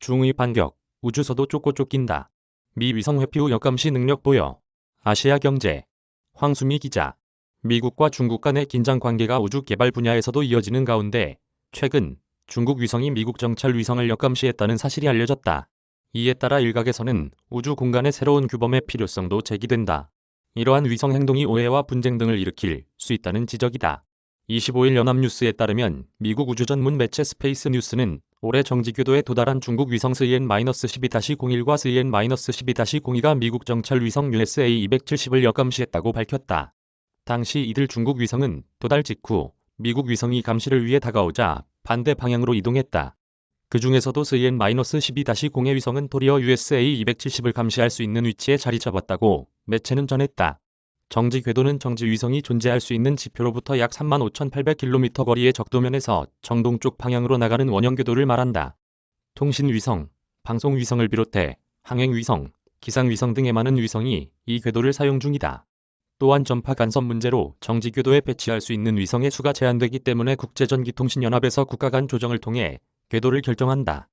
중의 반격, 우주서도 쫓고 쫓긴다. 미 위성 회피 후 역감시 능력 보여. 아시아경제. 황수미 기자. 미국과 중국 간의 긴장 관계가 우주 개발 분야에서도 이어지는 가운데 최근 중국 위성이 미국 정찰 위성을 역감시했다는 사실이 알려졌다. 이에 따라 일각에서는 우주 공간의 새로운 규범의 필요성도 제기된다. 이러한 위성 행동이 오해와 분쟁 등을 일으킬 수 있다는 지적이다. 25일 연합뉴스에 따르면 미국 우주 전문 매체 스페이스 뉴스는 올해 정지 궤도에 도달한 중국 위성 CN-12-01과 CN-12-02가 미국 정찰 위성 USA-270을 역감시했다고 밝혔다. 당시 이들 중국 위성은 도달 직후 미국 위성이 감시를 위해 다가오자 반대 방향으로 이동했다. 그 중에서도 CN-12-0의 위성은 도리어 USA-270을 감시할 수 있는 위치에 자리 잡았다고 매체는 전했다. 정지 궤도는 정지 위성이 존재할 수 있는 지표로부터 약 35,800km 거리의 적도면에서 정동쪽 방향으로 나가는 원형 궤도를 말한다. 통신위성, 방송위성을 비롯해 항행위성, 기상위성 등의 많은 위성이 이 궤도를 사용 중이다. 또한 전파 간섭 문제로 정지 궤도에 배치할 수 있는 위성의 수가 제한되기 때문에 국제전기통신연합에서 국가 간 조정을 통해 궤도를 결정한다.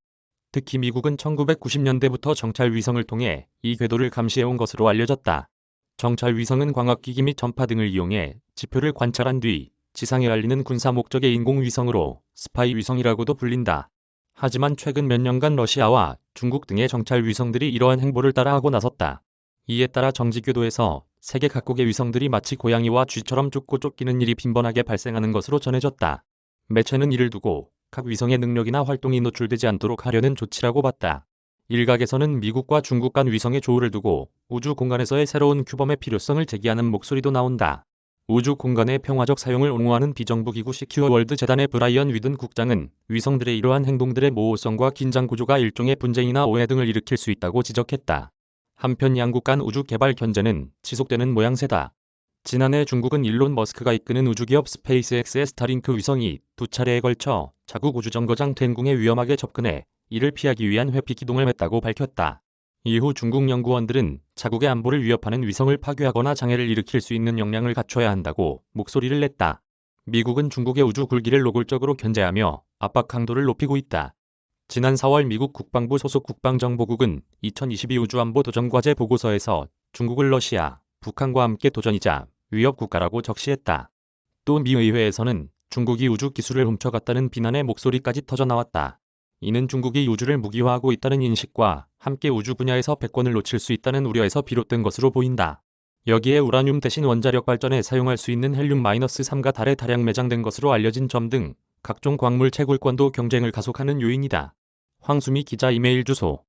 특히 미국은 1990년대부터 정찰 위성을 통해 이 궤도를 감시해온 것으로 알려졌다. 정찰 위성은 광학기기 및 전파 등을 이용해 지표를 관찰한 뒤 지상에 알리는 군사 목적의 인공위성으로 스파이 위성이라고도 불린다. 하지만 최근 몇 년간 러시아와 중국 등의 정찰 위성들이 이러한 행보를 따라하고 나섰다. 이에 따라 정지 궤도에서 세계 각국의 위성들이 마치 고양이와 쥐처럼 쫓고 쫓기는 일이 빈번하게 발생하는 것으로 전해졌다. 매체는 이를 두고 각 위성의 능력이나 활동이 노출되지 않도록 하려는 조치라고 봤다. 일각에서는 미국과 중국 간 위성의 조우를 두고 우주 공간에서의 새로운 규범의 필요성을 제기하는 목소리도 나온다. 우주 공간의 평화적 사용을 옹호하는 비정부 기구 시큐어 월드 재단의 브라이언 위든 국장은 위성들의 이러한 행동들의 모호성과 긴장 구조가 일종의 분쟁이나 오해 등을 일으킬 수 있다고 지적했다. 한편 양국 간 우주 개발 견제는 지속되는 모양새다. 지난해 중국은 일론 머스크가 이끄는 우주기업 스페이스X의 스타링크 위성이 두 차례에 걸쳐 자국 우주정거장 텐궁에 위험하게 접근해 이를 피하기 위한 회피 기동을 했다고 밝혔다. 이후 중국 연구원들은 자국의 안보를 위협하는 위성을 파괴하거나 장애를 일으킬 수 있는 역량을 갖춰야 한다고 목소리를 냈다. 미국은 중국의 우주 굴기를 노골적으로 견제하며 압박 강도를 높이고 있다. 지난 4월 미국 국방부 소속 국방정보국은 2022 우주안보 도전과제 보고서에서 중국을 러시아, 북한과 함께 도전이자 위협 국가라고 적시했다. 또 미 의회에서는 중국이 우주 기술을 훔쳐갔다는 비난의 목소리까지 터져나왔다. 이는 중국이 우주를 무기화하고 있다는 인식과 함께 우주 분야에서 패권을 놓칠 수 있다는 우려에서 비롯된 것으로 보인다. 여기에 우라늄 대신 원자력 발전에 사용할 수 있는 헬륨-3가 달에 다량 매장된 것으로 알려진 점 등 각종 광물 채굴권도 경쟁을 가속하는 요인이다. 황수미 기자 이메일 주소